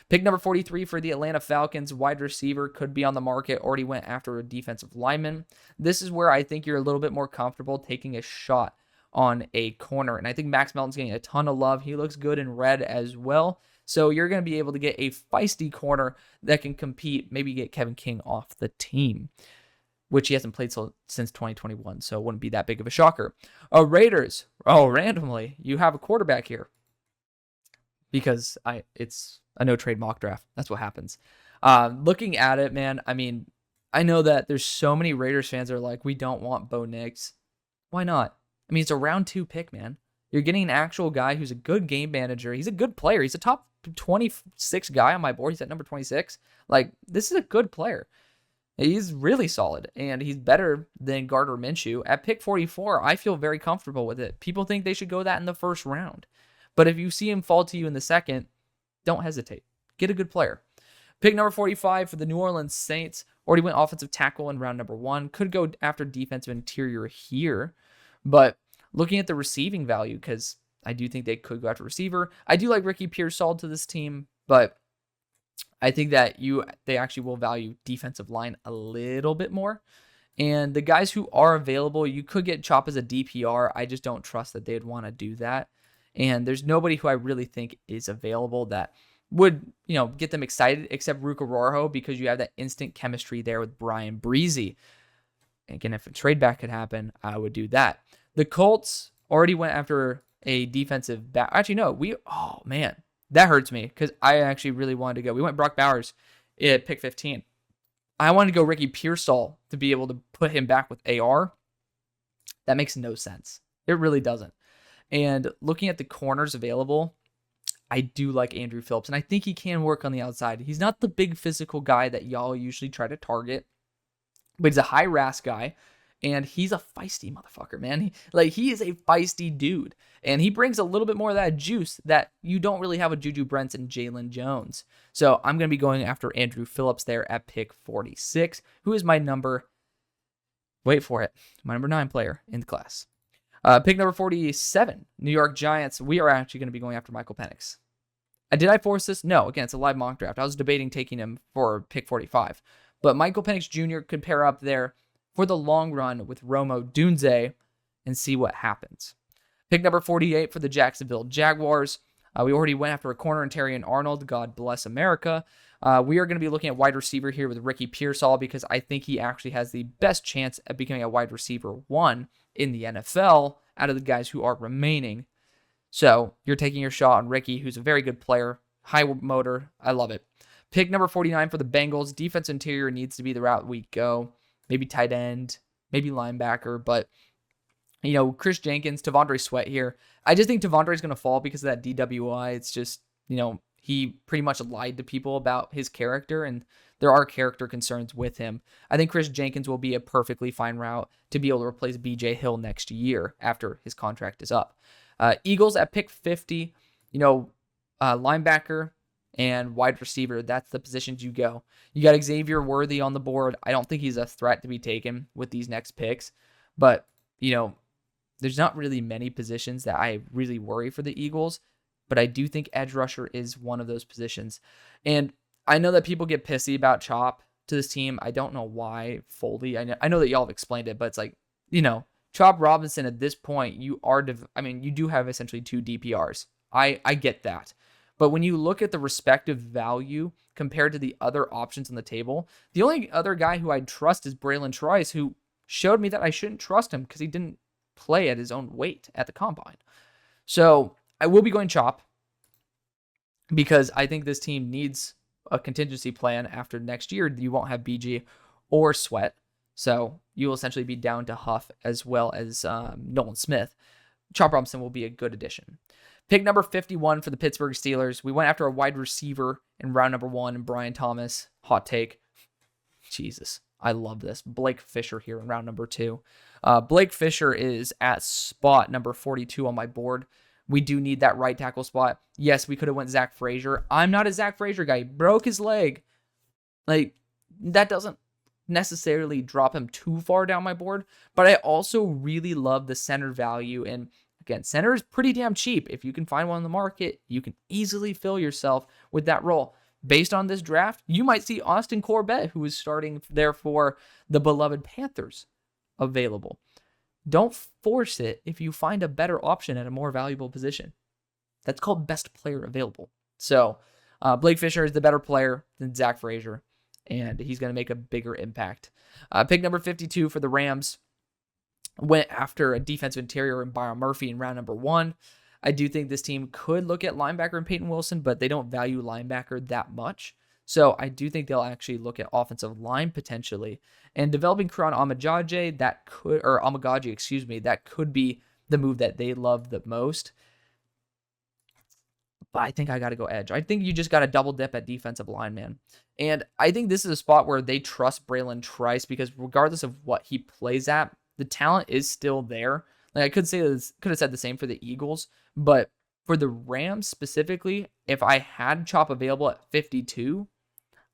Pick number 43 for the Atlanta Falcons, wide receiver, could be on the market. Already went after a defensive lineman. This is where I think you're a little bit more comfortable taking a shot on a corner. And I think Max Melton's getting a ton of love. He looks good in red as well. So you're going to be able to get a feisty corner that can compete, maybe get Kevin King off the team, which he hasn't played since 2021, so it wouldn't be that big of a shocker. Raiders, randomly, you have a quarterback here. Because it's a no-trade mock draft. That's what happens. Looking at it, man, I mean, I know that there's so many Raiders fans that are like, we don't want Bo Nix. Why not? I mean, it's a round 2 pick, man. You're getting an actual guy who's a good game manager. He's a good player. He's a top 26 guy on my board. He's at number 26. Like, this is a good player. He's really solid, and he's better than Gardner Minshew. At pick 44, I feel very comfortable with it. People think they should go that in the first round. But if you see him fall to you in the second, don't hesitate. Get a good player. Pick number 45 for the New Orleans Saints. Already went offensive tackle in round number 1. Could go after defensive interior here. But looking at the receiving value, because I do think they could go after receiver. I do like Ricky Pearsall to this team, but I think that they actually will value defensive line a little bit more. And the guys who are available, you could get Chop as a DPR. I just don't trust that they'd want to do that. And there's nobody who I really think is available that would, get them excited except Ruka Rorho, because you have that instant chemistry there with Brian Breezy. Again, if a trade back could happen, I would do that. The Colts already went after a defensive back. Actually, no, man, that hurts me because I actually really wanted to go. We went Brock Bowers at pick 15. I wanted to go Ricky Pearsall to be able to put him back with AR. That makes no sense. It really doesn't. And looking at the corners available, I do like Andrew Phillips, and I think he can work on the outside. He's not the big physical guy that y'all usually try to target, but he's a high RAS guy, and he's a feisty motherfucker, man. He is a feisty dude, and he brings a little bit more of that juice that you don't really have with Juju Brents and Jalen Jones. So I'm going to be going after Andrew Phillips there at pick 46, who is my number, wait for it, my number 9 player in the class. Pick number 47, New York Giants. We are actually going to be going after Michael Penix. Did I force this? No. Again, it's a live mock draft. I was debating taking him for pick 45. But Michael Penix Jr. could pair up there for the long run with Romo Dunze and see what happens. Pick number 48 for the Jacksonville Jaguars. We already went after a corner in Terrion Arnold. God bless America. We are going to be looking at wide receiver here with Ricky Pearsall because I think he actually has the best chance at becoming a wide receiver 1 in the NFL out of the guys who are remaining. So you're taking your shot on Ricky, who's a very good player, high motor. I love it. Pick number 49 for the Bengals. Defense interior needs to be the route we go. Maybe tight end, maybe linebacker, but Chris Jenkins, Tavondre Sweat here. I just think Tavondre is going to fall because of that DWI. It's just, he pretty much lied to people about his character, and there are character concerns with him. I think Chris Jenkins will be a perfectly fine route to be able to replace BJ Hill next year after his contract is up. Eagles at pick 50, linebacker and wide receiver. That's the positions you go. You got Xavier Worthy on the board. I don't think he's a threat to be taken with these next picks, but, there's not really many positions that I really worry for the Eagles, but I do think edge rusher is one of those positions. And I know that people get pissy about Chop to this team. I don't know why fully. I know that y'all have explained it, but it's like, Chop Robinson at this point, you do have essentially 2 DPRs. I get that. But when you look at the respective value compared to the other options on the table, the only other guy who I'd trust is Braylon Trice, who showed me that I shouldn't trust him because he didn't play at his own weight at the combine. So I will be going chop because I think this team needs a contingency plan after next year. You won't have BG or Sweat. So you will essentially be down to Huff as well as Nolan Smith. Chop Robinson will be a good addition. Pick number 51 for the Pittsburgh Steelers. We went after a wide receiver in round number 1, Brian Thomas. Hot take. Jesus, I love this. Blake Fisher here in round number 2. Blake Fisher is at spot number 42 on my board. We do need that right tackle spot. Yes, we could have went Zach Frazier. I'm not a Zach Frazier guy. He broke his leg. Like, that doesn't necessarily drop him too far down my board, but I also really love the center value. And again, center is pretty damn cheap. If you can find one on the market, you can easily fill yourself with that role. Based on this draft, you might see Austin Corbett, who is starting there for the beloved Panthers, available. Don't force it if you find a better option at a more valuable position. That's called best player available. So Blake Fisher is the better player than Zach Frazier, and he's going to make a bigger impact. Pick number 52 for the Rams. Went after a defensive interior in Byron Murphy in round number 1. I do think this team could look at linebacker in Peyton Wilson, but they don't value linebacker that much. So I do think they'll actually look at offensive line potentially. And developing Karan Amagaji, that could be the move that they love the most. But I think I got to go edge. I think you just got to double dip at defensive line, man. And I think this is a spot where they trust Braylon Trice because regardless of what he plays at, the talent is still there. Like I could have said the same for the Eagles, but for the Rams specifically, if I had Chop available at 52,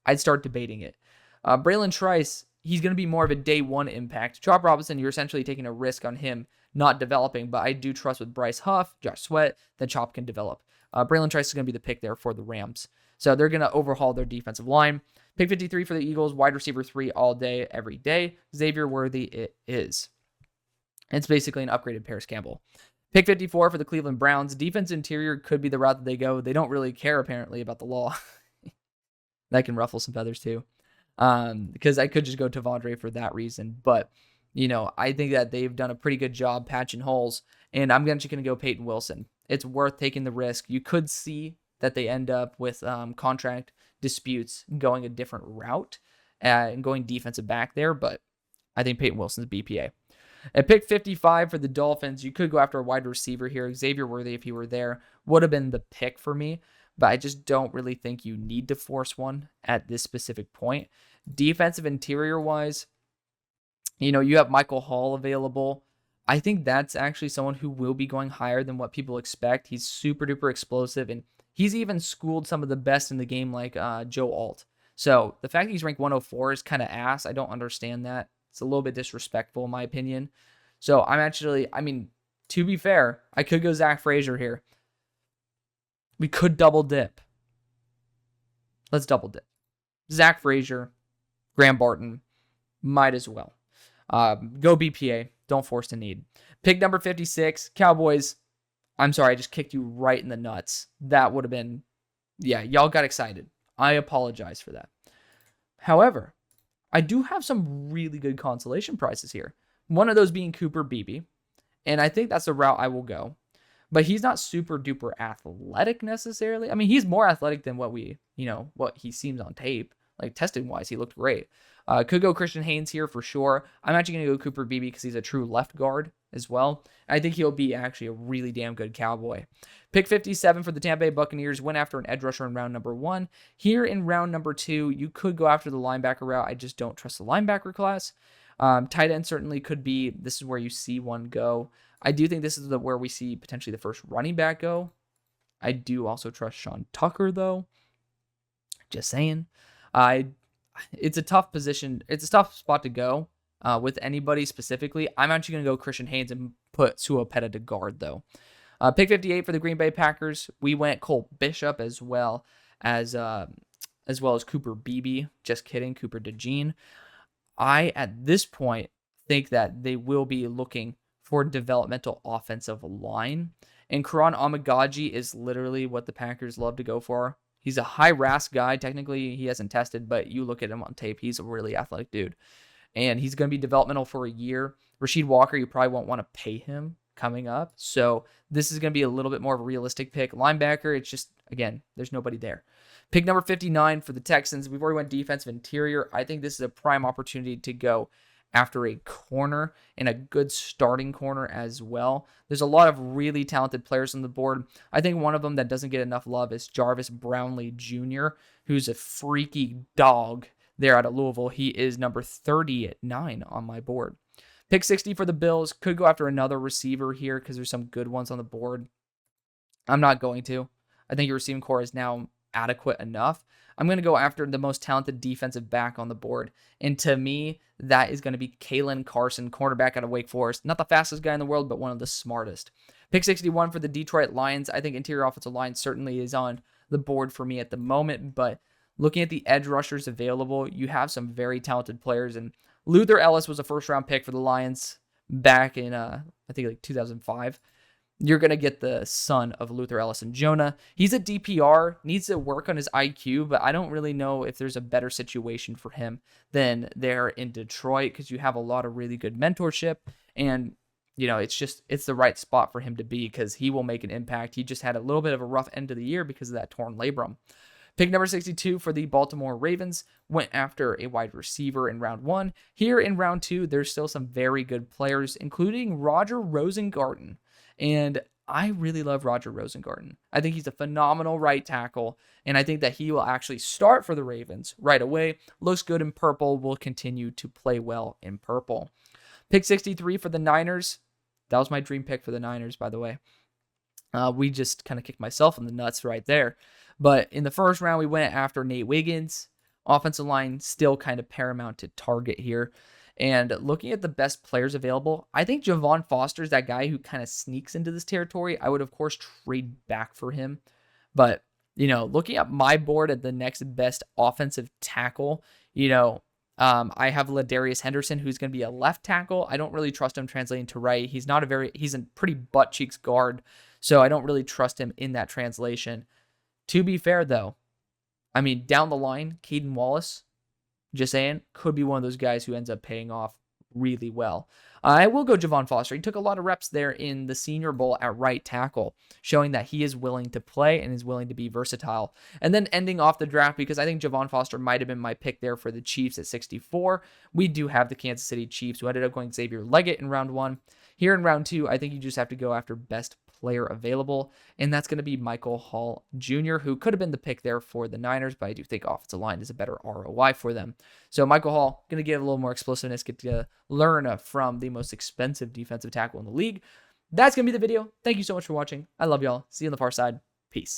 I'd start debating it. Braylon Trice, he's going to be more of a day one impact. Chop Robinson, you're essentially taking a risk on him not developing, but I do trust with Bryce Huff, Josh Sweat, that Chop can develop. Braylon Trice is going to be the pick there for the Rams. So they're going to overhaul their defensive line. Pick 53 for the Eagles, wide receiver 3 all day, every day. Xavier Worthy it is. It's basically an upgraded Paris Campbell. Pick 54 for the Cleveland Browns. Defense interior could be the route that they go. They don't really care, apparently, about the law. That can ruffle some feathers, too. Because I could just go Tavondre for that reason. But, I think that they've done a pretty good job patching holes. And I'm just going to go Peyton Wilson. It's worth taking the risk. You could see that they end up with contract disputes going a different route and going defensive back there. But I think Peyton Wilson's BPA. At pick 55 for the Dolphins, you could go after a wide receiver here. Xavier Worthy, if he were there, would have been the pick for me. But I just don't really think you need to force one at this specific point. Defensive interior-wise, you have Michael Hall available. I think that's actually someone who will be going higher than what people expect. He's super duper explosive, and he's even schooled some of the best in the game like Joe Alt. So the fact that he's ranked 104 is kind of ass. I don't understand that. It's a little bit disrespectful in my opinion. So to be fair, I could go Zach Frazier here. We could double dip. Let's double dip. Zach Frazier, Graham Barton, might as well. Go BPA. Don't force the need. Pick number 56, Cowboys. I'm sorry, I just kicked you right in the nuts. That would have been, y'all got excited. I apologize for that. However, I do have some really good consolation prizes here. One of those being Cooper Beebe. And I think that's the route I will go. But he's not super duper athletic necessarily. I mean, he's more athletic than what he seems on tape. Like testing wise, he looked great. Could go Christian Haynes here for sure. I'm actually going to go Cooper Beebe because he's a true left guard as well. I think he'll be actually a really damn good Cowboy. Pick 57 for the Tampa Bay Buccaneers. Went after an edge rusher in round number 1. Here in round number 2, you could go after the linebacker route. I just don't trust the linebacker class. Tight end certainly could be. This is where you see one go. I do think this is where we see potentially the first running back go. I do also trust Sean Tucker, though. Just saying. It's a tough position. It's a tough spot to go with anybody specifically. I'm actually going to go Christian Haynes and put Suopeta to guard, though. Pick 58 for the Green Bay Packers. We went Cole Bishop as well as Cooper Beebe. Just kidding, Cooper DeJean. I, at this point, think that they will be looking for developmental offensive line. And Karan Amagaji is literally what the Packers love to go for. He's a high RAS guy. Technically, he hasn't tested, but you look at him on tape, he's a really athletic dude. And he's going to be developmental for a year. Rasheed Walker, you probably won't want to pay him coming up. So this is going to be a little bit more of a realistic pick. Linebacker, it's just, again, there's nobody there. Pick number 59 for the Texans. We've already went defensive interior. I think this is a prime opportunity to go after a corner and a good starting corner as well. There's a lot of really talented players on the board. I think one of them that doesn't get enough love is Jarvis Brownlee Jr., who's a freaky dog there out of Louisville. He is number 39 on my board. Pick 60 for the Bills. Could go after another receiver here because there's some good ones on the board. I'm not going to. I think your receiving core is now adequate enough. I'm going to go after the most talented defensive back on the board. And to me, that is going to be Kalen Carson, cornerback out of Wake Forest. Not the fastest guy in the world, but one of the smartest. Pick 61 for the Detroit Lions. I think interior offensive line certainly is on the board for me at the moment, but looking at the edge rushers available, you have some very talented players. And Luther Ellis was a first-round pick for the Lions back in, I think, like 2005. You're going to get the son of Luther Ellis and Jonah. He's a DPR, needs to work on his IQ, but I don't really know if there's a better situation for him than there in Detroit because you have a lot of really good mentorship. And, you know, it's the right spot for him to be because he will make an impact. He just had a little bit of a rough end of the year because of that torn labrum. Pick number 62 for the Baltimore Ravens went after a wide receiver in round 1. Here in round 2, there's still some very good players, including Roger Rosengarten. And I really love Roger Rosengarten. I think he's a phenomenal right tackle, and I think that he will actually start for the Ravens right away. Looks good in purple, will continue to play well in purple. Pick 63 for the Niners. That was my dream pick for the Niners, by the way. We just kind of kicked myself in the nuts right there. But in the first round, we went after Nate Wiggins. Offensive line still kind of paramount to target here. And looking at the best players available, I think Javon Foster is that guy who kind of sneaks into this territory. I would, of course, trade back for him. But, you know, looking at my board at the next best offensive tackle, you know, I have Ladarius Henderson, who's going to be a left tackle. I don't really trust him translating to right. He's a pretty butt cheeks guard. So I don't really trust him in that translation. To be fair, though, I mean, down the line, Caden Wallace, just saying, could be one of those guys who ends up paying off really well. I will go Javon Foster. He took a lot of reps there in the Senior Bowl at right tackle, showing that he is willing to play and is willing to be versatile. And then ending off the draft, because I think Javon Foster might have been my pick there for the Chiefs at 64. We do have the Kansas City Chiefs, who ended up going Xavier Leggett in round 1. Here in round 2, I think you just have to go after best player available, and that's going to be Michael Hall Jr., who could have been the pick there for the Niners, but I do think offensive line is a better ROI for them. So Michael Hall, going to get a little more explosiveness, get to learn from the most expensive defensive tackle in the league. That's going to be the video. Thank you so much for watching. I love y'all. See you on the far side. Peace.